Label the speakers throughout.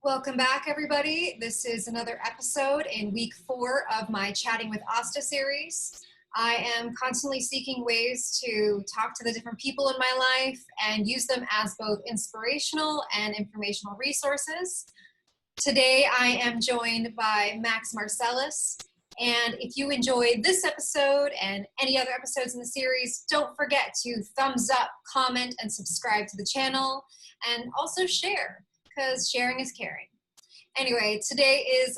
Speaker 1: Welcome back, everybody. This is another episode in week 4 of my Chatting with Asta series. I am constantly seeking ways to talk to the different people in my life and use them as both inspirational and informational resources. Today, I am joined by Max Marcellus. And if you enjoyed this episode and any other episodes in the series, don't forget to thumbs up, comment, and subscribe to the channel, and also share, because sharing is caring. Anyway, today is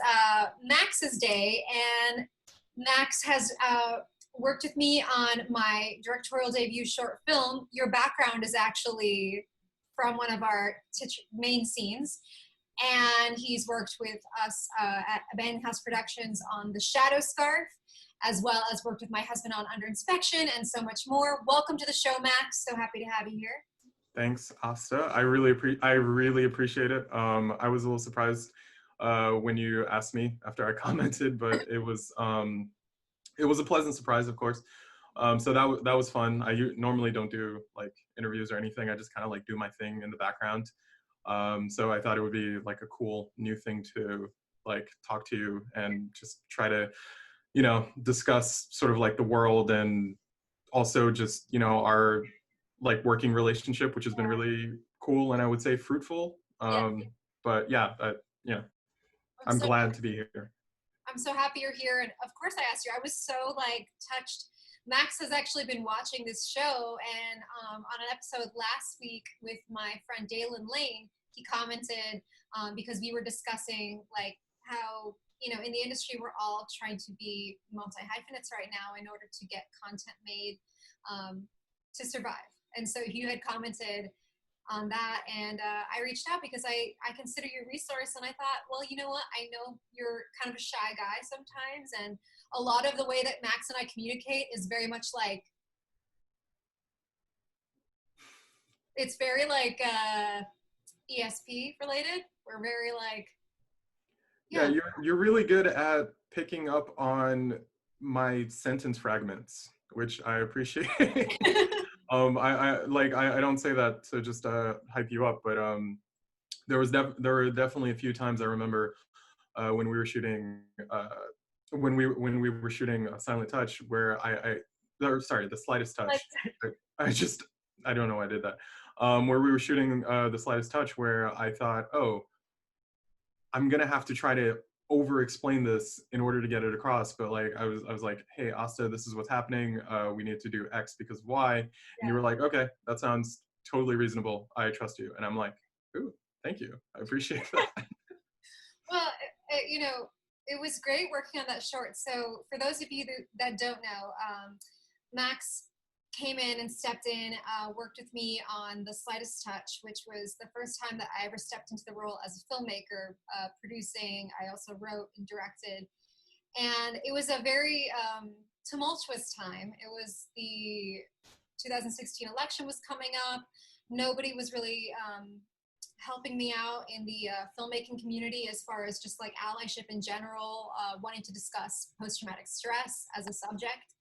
Speaker 1: Max's day, and Max has worked with me on my directorial debut short film. Your background is actually from one of our main scenes, and he's worked with us at Abandoned House Productions on The Shadow Scarf, as well as worked with my husband on Under InspeKtion and so much more. Welcome to the show, Max. So happy to have you here.
Speaker 2: Thanks, Asta. I really appreciate it. I was a little surprised when you asked me after I commented, but it was a pleasant surprise, of course. So that was fun. I normally don't do like interviews or anything. I just kind of like do my thing in the background. So I thought it would be like a cool new thing to like talk to you and just try to, discuss sort of like the world and also just, our like working relationship, which has been really cool and I would say fruitful. But yeah, I'm so glad to be here.
Speaker 1: I'm so happy you're here. And of course I asked you, I was so like touched. Max has actually been watching this show, and on an episode last week with my friend Dalen Lane, he commented because we were discussing like how, in the industry, we're all trying to be multi-hyphenates right now in order to get content made to survive. And so you had commented on that, and I reached out because I consider you a resource, and I thought, well, you know what? I know you're kind of a shy guy sometimes, and a lot of the way that Max and I communicate is very much like, it's very like ESP related. We're very like,
Speaker 2: yeah, you're really good at picking up on my sentence fragments, which I appreciate. I don't say that to just hype you up, but there were definitely a few times I remember when we were shooting when we were shooting Silent Touch, where The Slightest Touch. I don't know why I did that. Where we were shooting The Slightest Touch, where I thought, oh, I'm gonna have to try to over-explain this in order to get it across, but like I was like, hey Asta, this is what's happening, we need to do X because of Y, and you were like, okay, that sounds totally reasonable, I trust you. And I'm like, ooh, thank you, I appreciate that.
Speaker 1: Well, it was great working on that short. So for those of you that don't know, Max came in and stepped in, worked with me on The Slightest Touch, which was the first time that I ever stepped into the role as a filmmaker, producing. I also wrote and directed. And it was a very tumultuous time. It was the 2016 election was coming up. Nobody was really helping me out in the filmmaking community as far as just like allyship in general, wanting to discuss post-traumatic stress as a subject.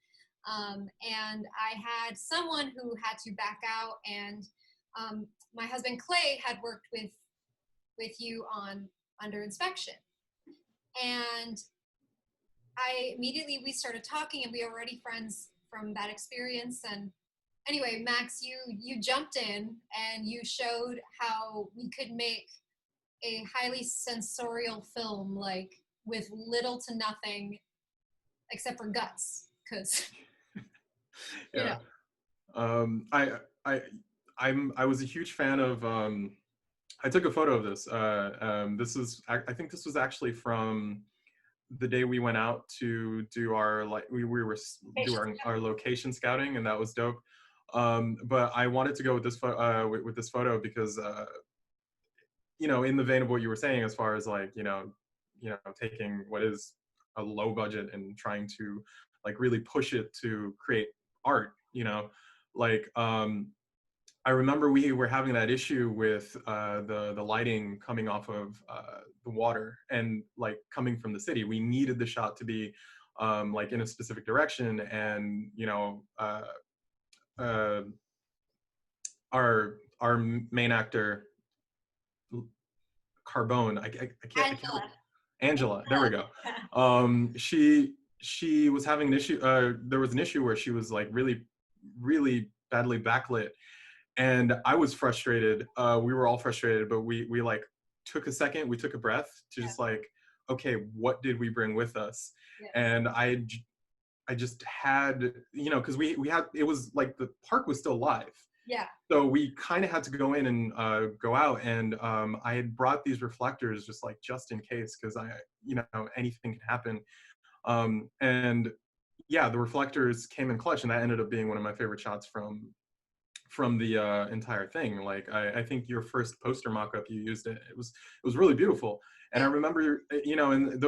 Speaker 1: And I had someone who had to back out, and my husband Clay had worked with you on Under InspeKtion. And we started talking, and we were already friends from that experience. And anyway, Max, you jumped in and you showed how we could make a highly sensorial film, like with little to nothing except for guts, because
Speaker 2: yeah. I was a huge fan of I took a photo of this. I think this was actually from the day we went out to do our our location scouting, and that was dope. But I wanted to go with this with this photo because in the vein of what you were saying, as far as like taking what is a low budget and trying to like really push it to create art, I remember we were having that issue with the lighting coming off of the water and like coming from the city. We needed the shot to be like in a specific direction, and our main actor Carbone. I can't.
Speaker 1: Angela.
Speaker 2: Angela. There we go. She was having an issue. There was an issue where she was like really badly backlit, and I was frustrated. We were all frustrated, but we like took a second. We took a breath to just like, okay, what did we bring with us? And I just had, you know, because we had, it was like the park was still live.
Speaker 1: Yeah.
Speaker 2: So we kind of had to go in and go out, and I had brought these reflectors just in case, because you know, anything can happen. And yeah, the reflectors came in clutch, and that ended up being one of my favorite shots from the entire thing. Like I think your first poster mock-up, you used it. It was really beautiful. And I remember, you know, and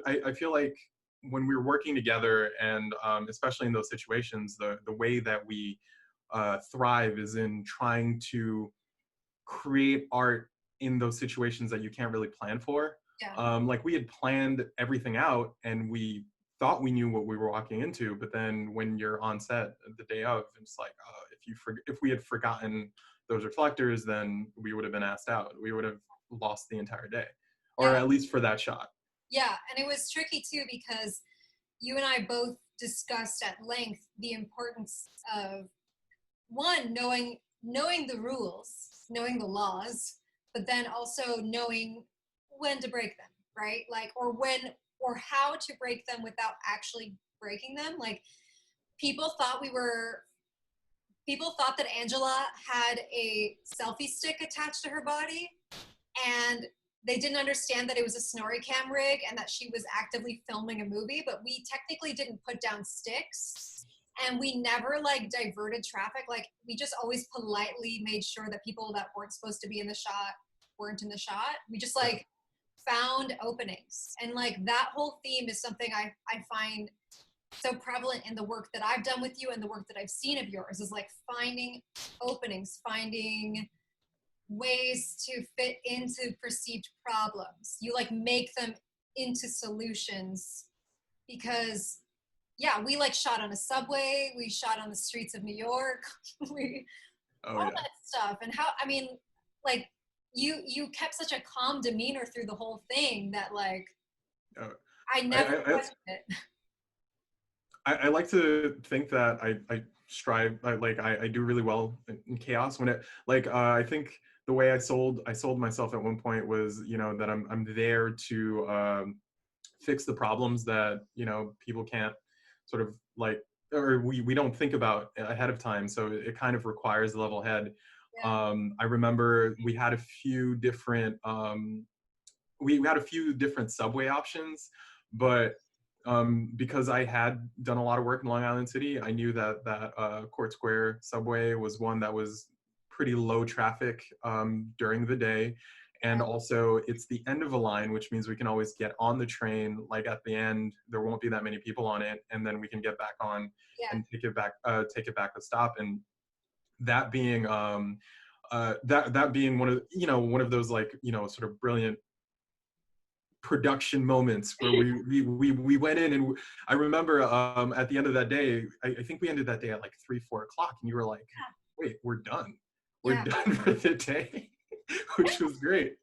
Speaker 2: I feel like when we were working together, and especially in those situations, the way that we thrive is in trying to create art in those situations that you can't really plan for. Like we had planned everything out, and we thought we knew what we were walking into, but then when you're on set the day of, it's like, if we had forgotten those reflectors, then we would have been asked out. We would have lost the entire day, or at least for that shot.
Speaker 1: Yeah, and it was tricky too, because you and I both discussed at length the importance of, one, knowing the rules, knowing the laws, but then also knowing when to break them, right? Like, or how to break them without actually breaking them. Like, people thought that Angela had a selfie stick attached to her body, and they didn't understand that it was a snorri cam rig and that she was actively filming a movie, but we technically didn't put down sticks, and we never like diverted traffic. Like, we just always politely made sure that people that weren't supposed to be in the shot weren't in the shot. We just like found openings, and like that whole theme is something I find so prevalent in the work that I've done with you and the work that I've seen of yours, is like finding openings, finding ways to fit into perceived problems. You like make them into solutions, because we like shot on a subway, we shot on the streets of New York, all that stuff. And how, I mean, like you kept such a calm demeanor through the whole thing that like I never questioned it.
Speaker 2: I like to think that I strive, I do really well in chaos when it, like, I think the way I sold myself at one point was, you know, that I'm there to fix the problems that, you know, people can't sort of like, or we don't think about ahead of time. So it kind of requires a level head. I remember we had a few different, we had a few different subway options, but because I had done a lot of work in Long Island City, I knew that Court Square subway was one that was pretty low traffic during the day. And also it's the end of a line, which means we can always get on the train. Like at the end, there won't be that many people on it, and then we can get back on and take it back to stop. And that being that being one of those, like, you know, sort of brilliant production moments where we went in, and I remember at the end of that day, I think we ended that day at like 3-4 o'clock, and you were like, wait, we're done for the day. Which was great,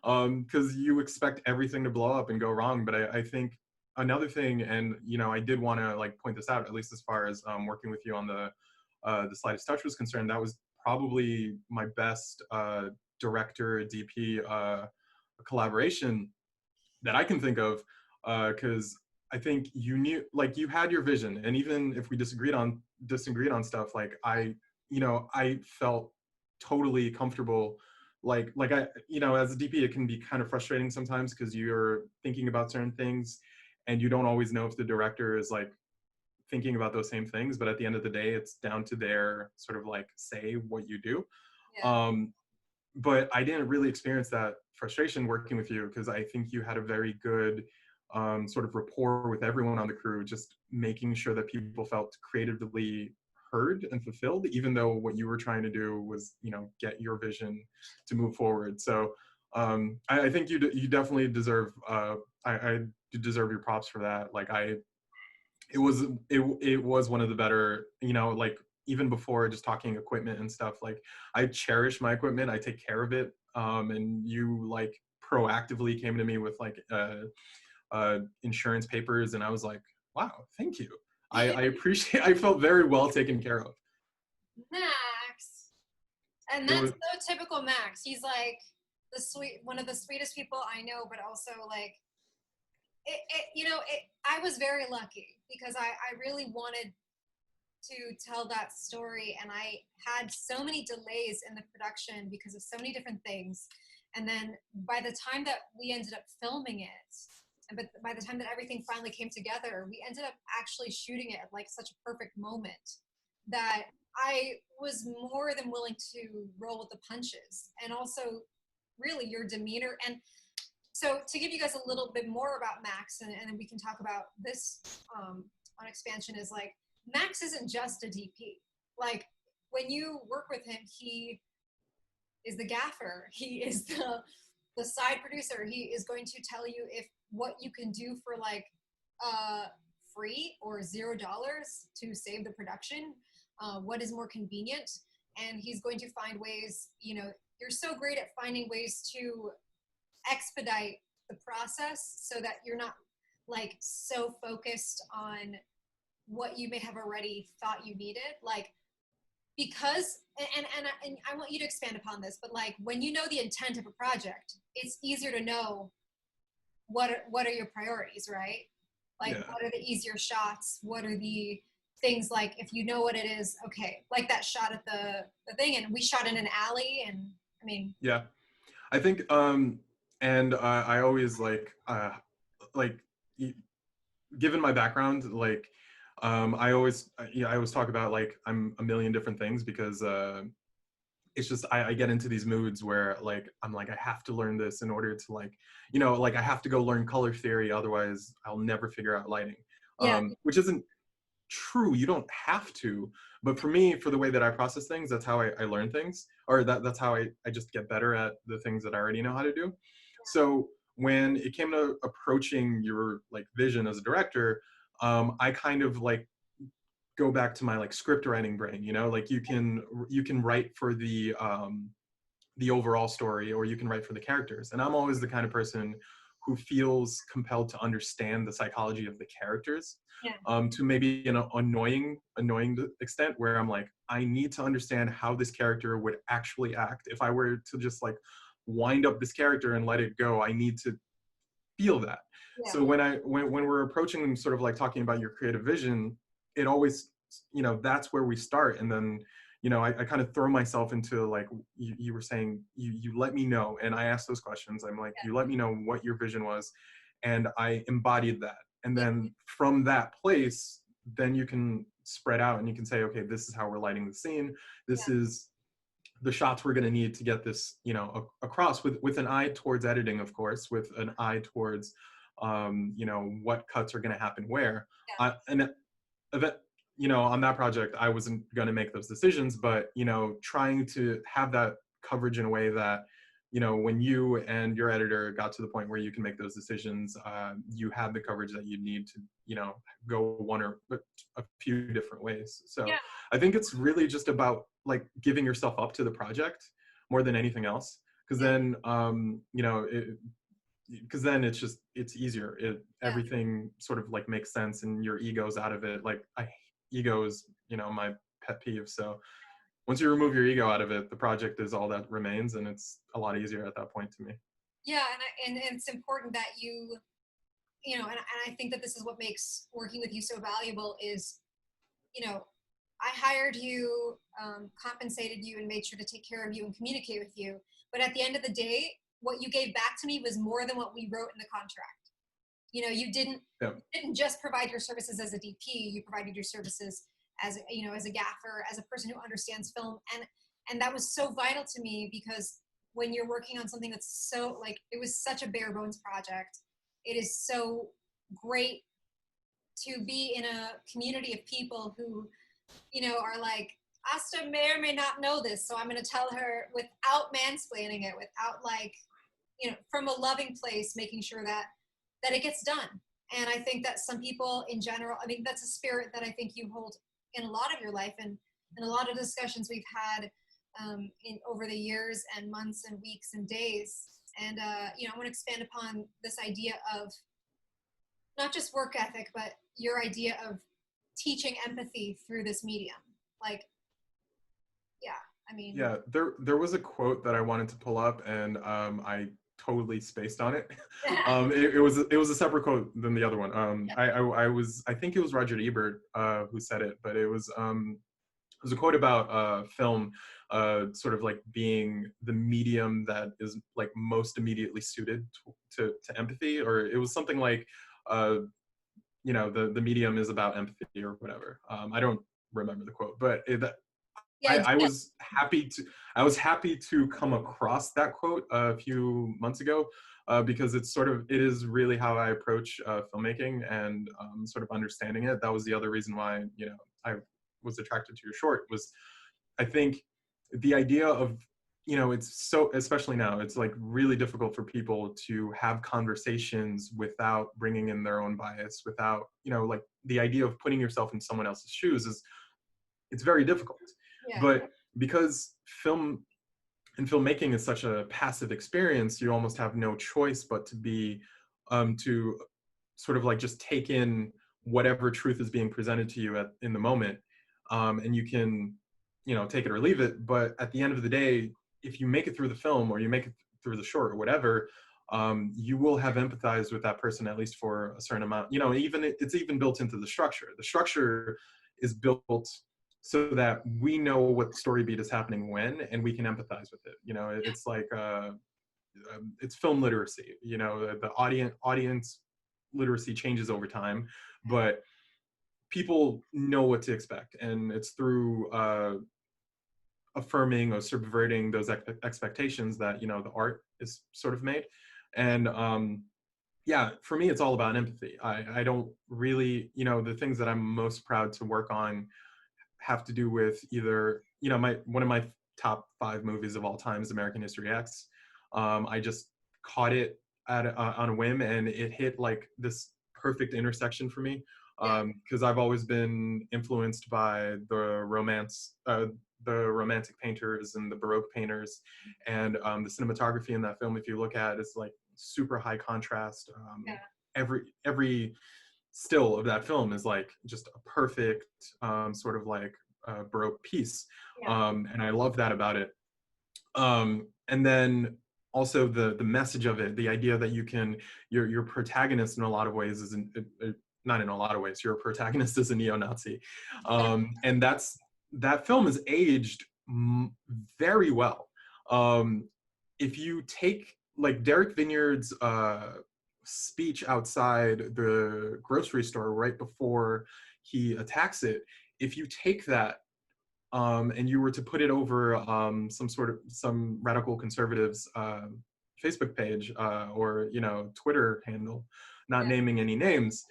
Speaker 2: because you expect everything to blow up and go wrong. But I think another thing, and you know, I did want to like point this out, at least as far as working with you on the Slightest Touch was concerned, that was probably my best director DP collaboration that I can think of, because I think you knew, like, you had your vision, and even if we disagreed on stuff, like I felt totally comfortable. Like I, you know, as a DP, it can be kind of frustrating sometimes because you're thinking about certain things and you don't always know if the director is like thinking about those same things. But at the end of the day, it's down to their sort of like say what you do. But I didn't really experience that frustration working with you, because I think you had a very good sort of rapport with everyone on the crew, just making sure that people felt creatively heard and fulfilled, even though what you were trying to do was, you know, get your vision to move forward. So I think you definitely deserve I deserve your props for that. Like it was one of the better, you know, like even before just talking equipment and stuff, like I cherish my equipment, I take care of it, and you like proactively came to me with like insurance papers, and I was like, wow, thank you. I appreciate. I felt very well taken care of.
Speaker 1: Max, and
Speaker 2: It
Speaker 1: that's
Speaker 2: was
Speaker 1: so typical Max. He's like one of the sweetest people I know, but also like I was very lucky because I really wanted to tell that story, and I had so many delays in the production because of so many different things. And then by the time that we ended up filming it, but by the time that everything finally came together, we ended up actually shooting it at like such a perfect moment that I was more than willing to roll with the punches. And also really your demeanor. And so to give you guys a little bit more about Max, and then we can talk about this on expansion, is like, Max isn't just a DP. Like, when you work with him, he is the gaffer. He is the side producer. He is going to tell you if what you can do for like free or $0 to save the production, what is more convenient. And he's going to find ways, you're so great at finding ways to expedite the process so that you're not like so focused on what you may have already thought you needed, like, because and I want you to expand upon this, but like when you know the intent of a project, it's easier to know what are your priorities, right? Like, what are the easier shots, what are the things, like if you know what it is, okay, like that shot at the thing, and we shot in an alley, and I mean,
Speaker 2: I think and I always like given my background, like I always talk about like I'm a million different things because it's just I get into these moods where like I'm like I have to learn this in order to like like I have to go learn color theory, otherwise I'll never figure out lighting. Which isn't true. You don't have to, but for me, for the way that I process things, that's how I learn things, or that's how I just get better at the things that I already know how to do. So when it came to approaching your like vision as a director, I kind of like go back to my like script writing brain, like you can write for the overall story, or you can write for the characters. And I'm always the kind of person who feels compelled to understand the psychology of the characters, to maybe an annoying extent, where I'm like, I need to understand how this character would actually act. If I were to just like wind up this character and let it go, I need to feel that. So when we're approaching sort of like talking about your creative vision, it always, that's where we start. And then I kind of throw myself into like you were saying, you let me know, and I ask those questions. I'm like, you let me know what your vision was, and I embodied that. And then from that place, then you can spread out and you can say, okay, this is how we're lighting the scene. This is the shots we're going to need to get this, across, with an eye towards editing, of course, with an eye towards, what cuts are going to happen where. And on that project, I wasn't going to make those decisions, but, trying to have that coverage in a way that, when you and your editor got to the point where you can make those decisions, you have the coverage that you need to, go one or a few different ways. So I think it's really just about like giving yourself up to the project more than anything else. Because then, because then it's easier. Everything sort of like makes sense, and your ego's out of it. Like ego is, my pet peeve. So once you remove your ego out of it, the project is all that remains, and it's a lot easier at that point to me.
Speaker 1: Yeah, and it's important that and I think that this is what makes working with you so valuable is, I hired you, compensated you, and made sure to take care of you and communicate with you. But at the end of the day, what you gave back to me was more than what we wrote in the contract. You didn't just provide your services as a DP. You provided your services as as a gaffer, as a person who understands film, and that was so vital to me, because when you're working on something that's so, like, it was such a bare bones project, it is so great to be in a community of people who are like, Asta may or may not know this, so I'm going to tell her without mansplaining it, without like, from a loving place, making sure that it gets done. And I think that some people in general, I mean, that's a spirit that I think you hold in a lot of your life, and in a lot of discussions we've had over the years and months and weeks and days. And, you know, I want to expand upon this idea of not just work ethic, but your idea of teaching empathy through this medium. Like, yeah, I mean.
Speaker 2: Yeah, there was a quote that I wanted to pull up, and I totally spaced on it. It was a separate quote than the other one. I think it was Roger Ebert who said it, but it was a quote about film, sort of like being the medium that is like most immediately suited to empathy, or it was something like, you know, the medium is about empathy or whatever. I don't remember the quote, but
Speaker 1: Yeah,
Speaker 2: I was happy to come across that quote a few months ago, because it is really how I approach filmmaking and sort of understanding it. That was the other reason why, you know, I was attracted to your short. Was I think the idea of, you know, it's so, especially now, it's like really difficult for people to have conversations without bringing in their own bias, without, you know, like the idea of putting yourself in someone else's shoes it's very difficult.
Speaker 1: yeah.
Speaker 2: But because filmmaking is such a passive experience, you almost have no choice but to be, to sort of like just take in whatever truth is being presented to you in the moment. And you can, you know, take it or leave it. But at the end of the day, if you make it through the film or you make it through the short or whatever, you will have empathized with that person, at least for a certain amount. You know, it's even built into the structure. The structure is built so that we know what story beat is happening when, and we can empathize with it. You know, it's like, it's film literacy. You know, the audience literacy changes over time, but people know what to expect, and it's through affirming or subverting those expectations that, you know, the art is sort of made. And yeah, for me, it's all about empathy. I don't really, you know, the things that I'm most proud to work on have to do with either, you know, one of my top 5 movies of all time is American History X. I just caught it on a whim, and it hit like this perfect intersection for me, because I've always been influenced by the romantic painters and the Baroque painters, and the cinematography in that film, if you look at, is like super high contrast. Every still of that film is like just a perfect sort of like Baroque piece. And I love that about it. And then also the message of it, the idea that you can, your protagonist in a lot of ways is not in a lot of ways, your protagonist is a neo-Nazi. And that film is aged very well. If you take like Derek Vineyard's speech outside the grocery store right before he attacks it, if you take that and you were to put it over some radical conservatives Facebook page or, you know, Twitter handle, not naming any names,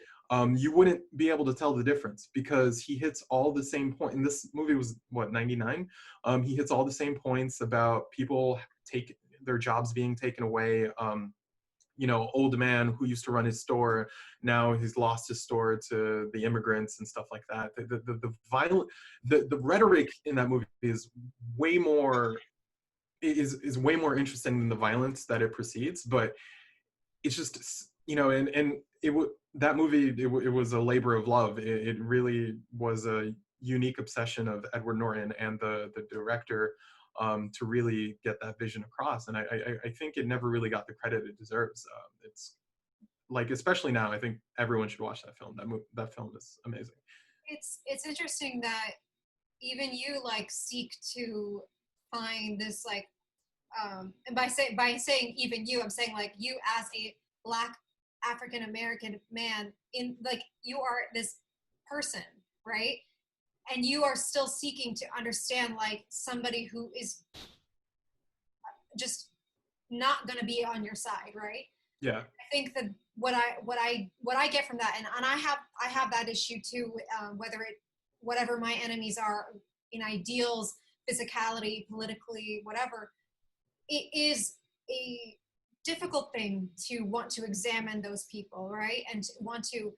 Speaker 2: you wouldn't be able to tell the difference, because he hits all the same point. And this movie was what, 99? He hits all the same points about people take their jobs being taken away. You know, old man who used to run his store, now he's lost his store to the immigrants and stuff like that. The violent, the rhetoric in that movie is way more way more interesting than the violence that it precedes. But it's just, you know, and that movie, it was a labor of love. It really was a unique obsession of Edward Norton and the director, to really get that vision across. And I think it never really got the credit it deserves. It's like, especially now, I think everyone should watch that film. That film is amazing.
Speaker 1: It's interesting that even you like seek to find this like, and by saying even you, I'm saying like you as a Black African American man, in like, you are this person, right? And you are still seeking to understand like somebody who is just not going to be on your side, right?
Speaker 2: Yeah.
Speaker 1: I think that what I get from that, and I have that issue too, whatever my enemies are in ideals, physicality, politically, whatever, it is a difficult thing to want to examine those people, right? And to want to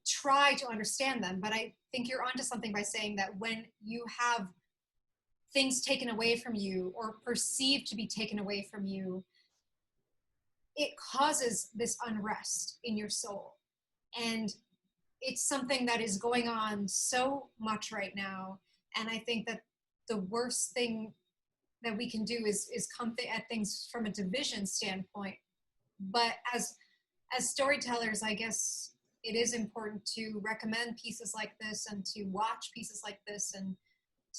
Speaker 1: try to understand them. But I think you're onto something by saying that when you have things taken away from you or perceived to be taken away from you, it causes this unrest in your soul. And it's something that is going on so much right now. And I think that the worst thing that we can do is come at things from a division standpoint. But as storytellers, I guess it is important to recommend pieces like this and to watch pieces like this and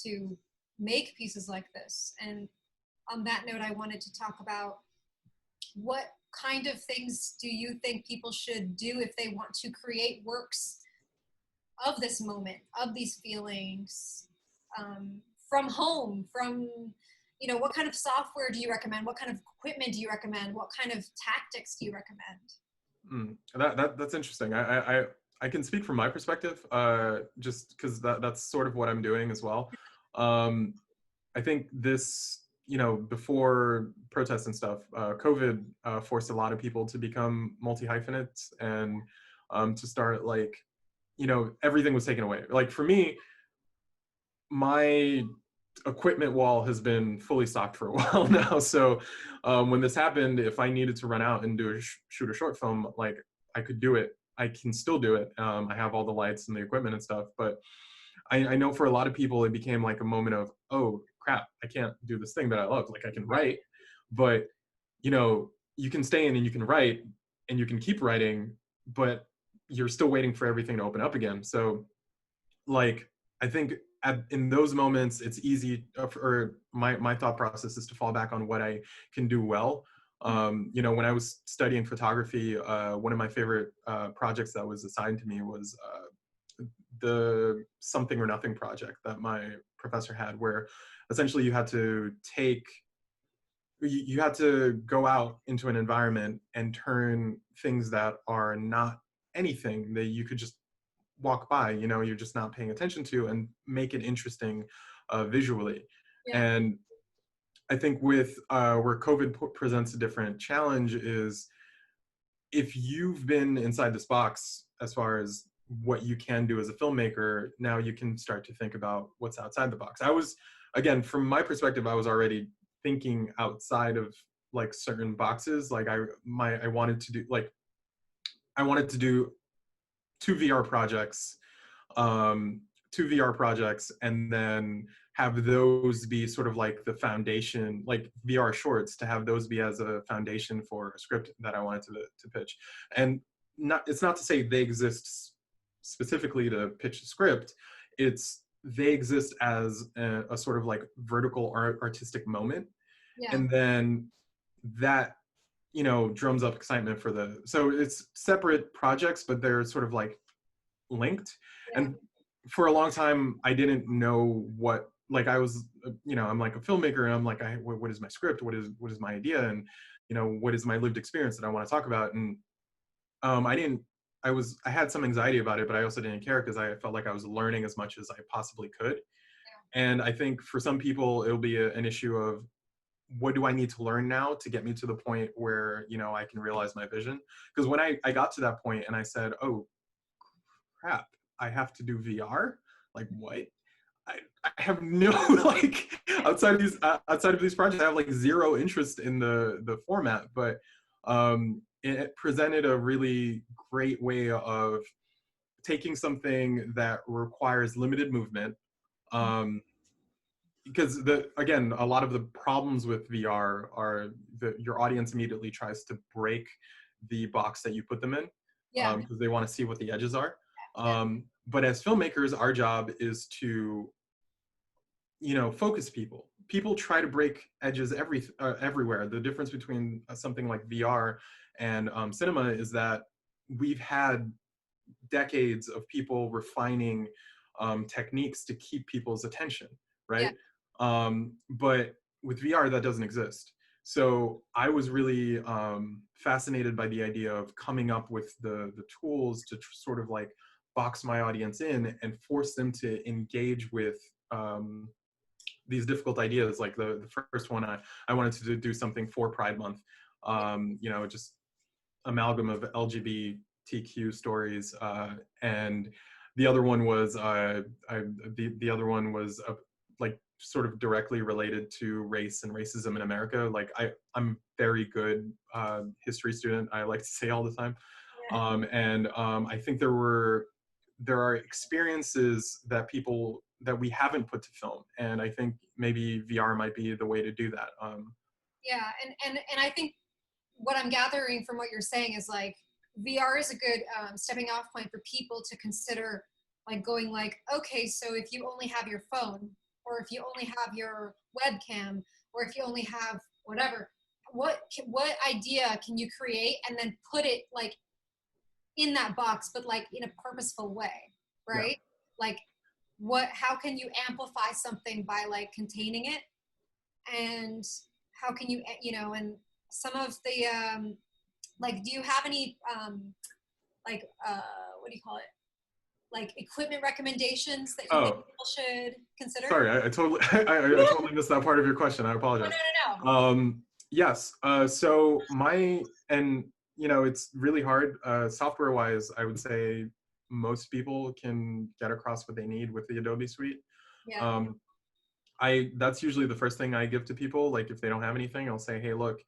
Speaker 1: to make pieces like this. And on that note, I wanted to talk about what kind of things do you think people should do if they want to create works of this moment, of these feelings, from home, from, you know, what kind of software do you recommend? What kind of equipment do you recommend? What kind of tactics do you recommend?
Speaker 2: That's interesting. I can speak from my perspective, just because that's sort of what I'm doing as well. I think this, you know, before protests and stuff, COVID forced a lot of people to become multi-hyphenates and to start, like, you know, everything was taken away. Like for me, my equipment wall has been fully stocked for a while now. So when this happened, if I needed to run out and do shoot a short film, like I could do it. I can still do it. I have all the lights and the equipment and stuff, but I know for a lot of people, it became like a moment of, oh crap, I can't do this thing that I love. Like I can write, but you know, you can stay in and you can write and you can keep writing, but you're still waiting for everything to open up again. So like, I think in those moments, it's easy, or my thought process is to fall back on what I can do well. You know, when I was studying photography, one of my favorite projects that was assigned to me was the Something or Nothing project that my professor had, where essentially you had to you had to go out into an environment and turn things that are not anything that you could just walk by, you know, you're just not paying attention to, and make it interesting visually.
Speaker 1: Yeah.
Speaker 2: And I think with where COVID presents a different challenge is, if you've been inside this box as far as what you can do as a filmmaker, now you can start to think about what's outside the box. I was, again, from my perspective, I was already thinking outside of like certain boxes. Like I wanted to do, like, I wanted to do two VR projects, and then have those be sort of like the foundation, like VR shorts, to have those be as a foundation for a script that I wanted to pitch. And it's not to say they exist specifically to pitch a script. They exist as a sort of like vertical artistic moment.
Speaker 1: Yeah.
Speaker 2: And then that, you know, drums up excitement so it's separate projects, but they're sort of like linked.
Speaker 1: Yeah.
Speaker 2: And for a long time, I didn't know what, like, I was, you know, I'm like a filmmaker, and I'm like, what is my script? What is my idea? And, you know, what is my lived experience that I want to talk about? And I had some anxiety about it, but I also didn't care, because I felt like I was learning as much as I possibly could. Yeah. And I think for some people, it'll be an issue of, what do I need to learn now to get me to the point where, you know, I can realize my vision? Because when I got to that point and I said, oh crap, I have to do VR? Like, what? I have no, like, outside of these projects, I have like zero interest in the format, but it presented a really great way of taking something that requires limited movement, because again, a lot of the problems with VR are that your audience immediately tries to break the box that you put them in, because they want to see what the edges are. But as filmmakers, our job is to, you know, focus people. People try to break edges everywhere. The difference between something like VR and cinema is that we've had decades of people refining techniques to keep people's attention, right? Yeah. But with VR, that doesn't exist. So I was really fascinated by the idea of coming up with the tools to sort of like box my audience in and force them to engage with these difficult ideas. Like the first one, I wanted to do something for Pride Month, you know, just amalgam of LGBTQ stories, and the other one was like sort of directly related to race and racism in America. Like I'm very good history student, I like to say all the time. I think there are experiences that we haven't put to film, and I think maybe VR might be the way to do that.
Speaker 1: Yeah, and I think what I'm gathering from what you're saying is like VR is a good stepping off point for people to consider, like going like, okay, so if you only have your phone, or if you only have your webcam, or if you only have whatever, what idea can you create and then put it like in that box, but like in a purposeful way, right? Yeah. Like how can you amplify something by like containing it, and how can you, and some of the like, do you have any like what do you call it, like equipment recommendations that you think people should consider?
Speaker 2: Sorry, I totally I totally missed that part of your question. I apologize.
Speaker 1: No.
Speaker 2: Yes. So it's really hard. Software wise, I would say most people can get across what they need with the Adobe Suite.
Speaker 1: Yeah.
Speaker 2: That's usually the first thing I give to people. Like if they don't have anything, I'll say, hey, look,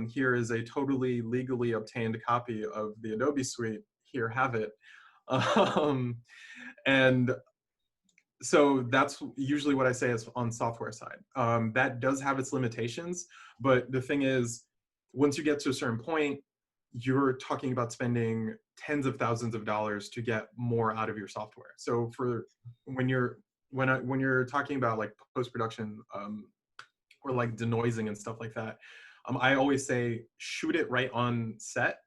Speaker 2: here is a totally legally obtained copy of the Adobe Suite. Here, have it. And so that's usually what I say is on software side. That does have its limitations, but the thing is, once you get to a certain point, you're talking about spending tens of thousands of dollars to get more out of your software. So when you're talking about like post-production or like denoising and stuff like that, I always say shoot it right on set,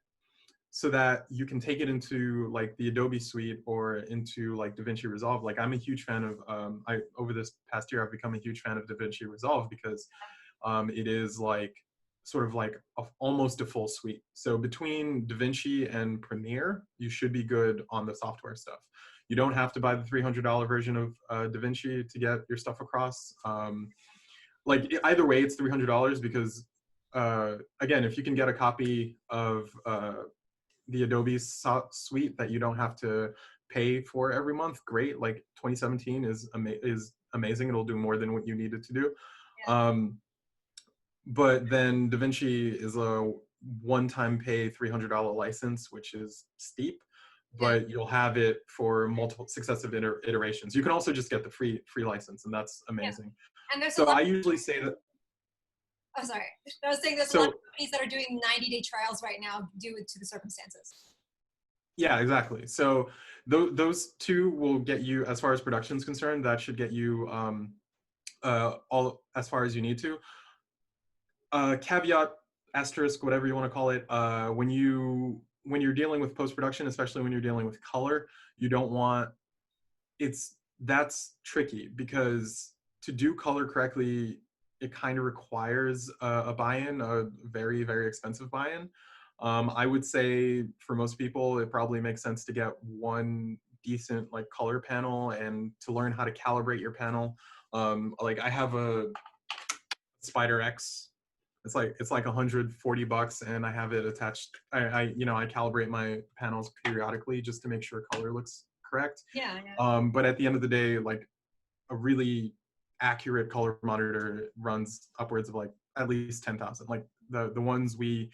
Speaker 2: so that you can take it into like the Adobe Suite or into like DaVinci Resolve. Like I'm a huge fan of, over this past year, I've become a huge fan of DaVinci Resolve because it is like sort of like almost a full suite. So between DaVinci and Premiere, you should be good on the software stuff. You don't have to buy the $300 version of DaVinci to get your stuff across. Like either way, it's $300 because again, if you can get a copy of the Adobe Suite that you don't have to pay for every month, great. Like 2017 is amazing. It'll do more than what you need it to do. Yeah. But then DaVinci is a one-time pay $300 license, which is steep, but you'll have it for multiple successive iterations. You can also just get the free license, and that's amazing. Yeah. And there's so I usually say that.
Speaker 1: Oh, sorry. I was saying there's a lot of companies that are doing 90-day trials right now due to the circumstances.
Speaker 2: Yeah, exactly. So those two will get you, as far as production is concerned, that should get you all as far as you need to. Caveat, asterisk, whatever you want to call it, when you're dealing with post-production, especially when you're dealing with color, you don't want, that's tricky because to do color correctly, it kind of requires a buy-in, a very, very expensive buy-in. I would say for most people, it probably makes sense to get one decent like color panel and to learn how to calibrate your panel. Like I have a Spider X. It's like $140 and I have it attached. I calibrate my panels periodically just to make sure color looks correct.
Speaker 1: Yeah.
Speaker 2: But at the end of the day, like a really accurate color monitor runs upwards of like at least 10,000. Like the ones we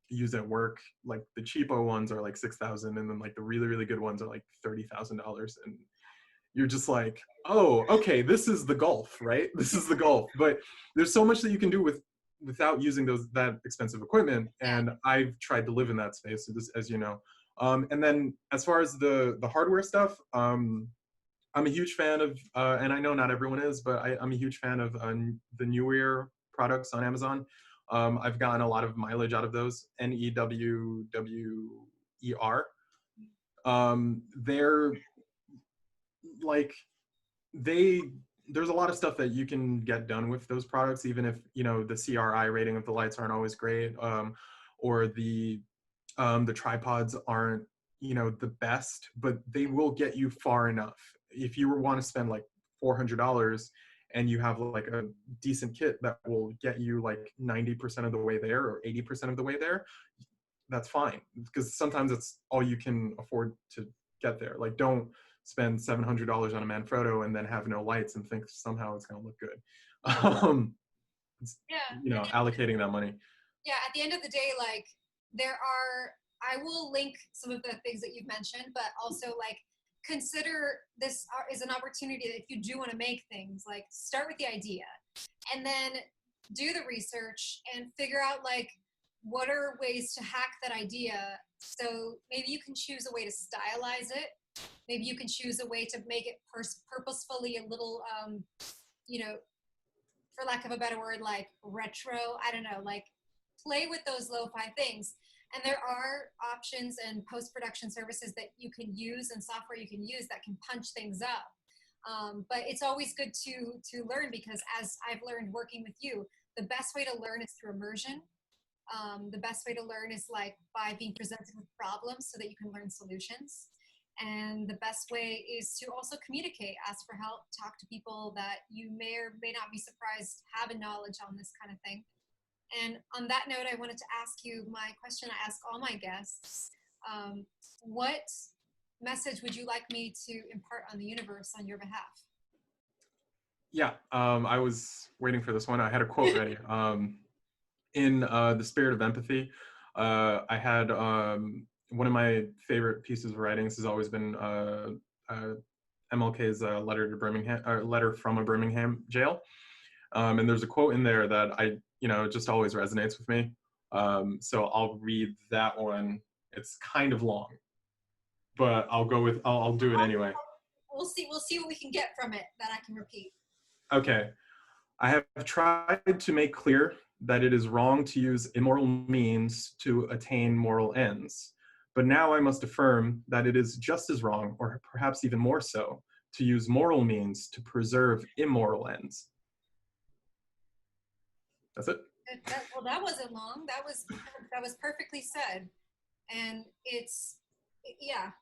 Speaker 2: use at work, like the cheapo ones are like 6,000, and then like the really, really good ones are like $30,000. And you're just like, oh, okay, this is the golf, right? This is the golf. But there's so much that you can do without using that expensive equipment. And I've tried to live in that space, as you know. And then as far as the hardware stuff, I'm a huge fan of, and I know not everyone is, but I'm a huge fan of the newer products on Amazon. I've gotten a lot of mileage out of those, NEWWER. They're like, there's a lot of stuff that you can get done with those products, even if, the CRI rating of the lights aren't always great, or the tripods aren't, the best, but they will get you far enough. If you want to spend like $400 and you have like a decent kit that will get you like 90% of the way there or 80% of the way there, that's fine, because sometimes it's all you can afford to get there. Like don't spend $700 on a Manfrotto and then have no lights and think somehow it's going to look good.
Speaker 1: Yeah.
Speaker 2: Allocating that money.
Speaker 1: Yeah, at the end of the day, like, I will link some of the things that you've mentioned, but also, like, consider this is an opportunity that if you do want to make things, like, start with the idea and then do the research and figure out, like, what are ways to hack that idea. So maybe you can choose a way to stylize it. Maybe you can choose a way to make it purposefully a little, for lack of a better word, like retro. I don't know, like, play with those lo-fi things. And there are options and post-production services that you can use and software you can use that can punch things up. But it's always good to learn, because as I've learned working with you, the best way to learn is through immersion. The best way to learn is, like, by being presented with problems so that you can learn solutions. And the best way is to also communicate, ask for help, talk to people that you may or may not be surprised have a knowledge on this kind of thing. And on that note, I wanted to ask you my question I ask all my guests. What message would you like me to impart on the universe on your behalf?
Speaker 2: Yeah, I was waiting for this one. I had a quote ready. In the spirit of empathy, I had one of my favorite pieces of writings has always been MLK's letter from a Birmingham jail. And there's a quote in there that just always resonates with me. So I'll read that one. It's kind of long, but I'll do it anyway.
Speaker 1: We'll see what we can get from it that I can repeat.
Speaker 2: Okay. I have tried to make clear that it is wrong to use immoral means to attain moral ends. But now I must affirm that it is just as wrong, or perhaps even more so, to use moral means to preserve immoral ends. That's it.
Speaker 1: Well, that wasn't long. That was perfectly said. And it's, yeah,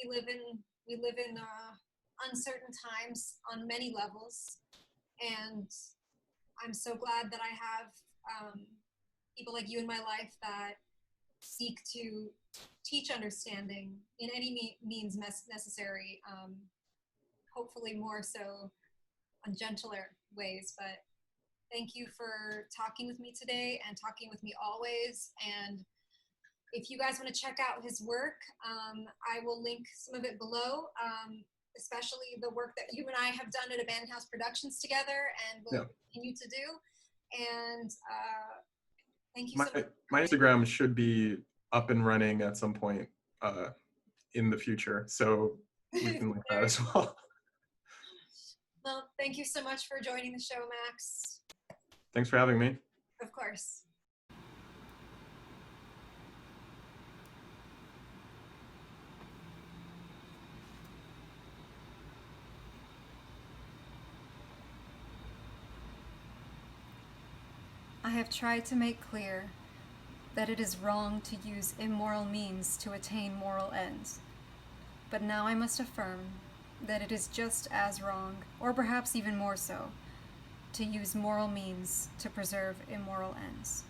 Speaker 1: we live in uncertain times on many levels, and I'm so glad that I have people like you in my life that seek to teach understanding in any means necessary. Hopefully more so on gentler ways, but thank you for talking with me today and talking with me always. And if you guys want to check out his work, I will link some of it below, especially the work that you and I have done at Abandoned House Productions together and will continue to do. And thank you so much.
Speaker 2: My Instagram should be up and running at some point in the future, so we can link that as well.
Speaker 1: Well, thank you so much for joining the show, Max.
Speaker 2: Thanks for having me.
Speaker 1: Of course. I have tried to make clear that it is wrong to use immoral means to attain moral ends. But now I must affirm that it is just as wrong, or perhaps even more so, to use moral means to preserve immoral ends.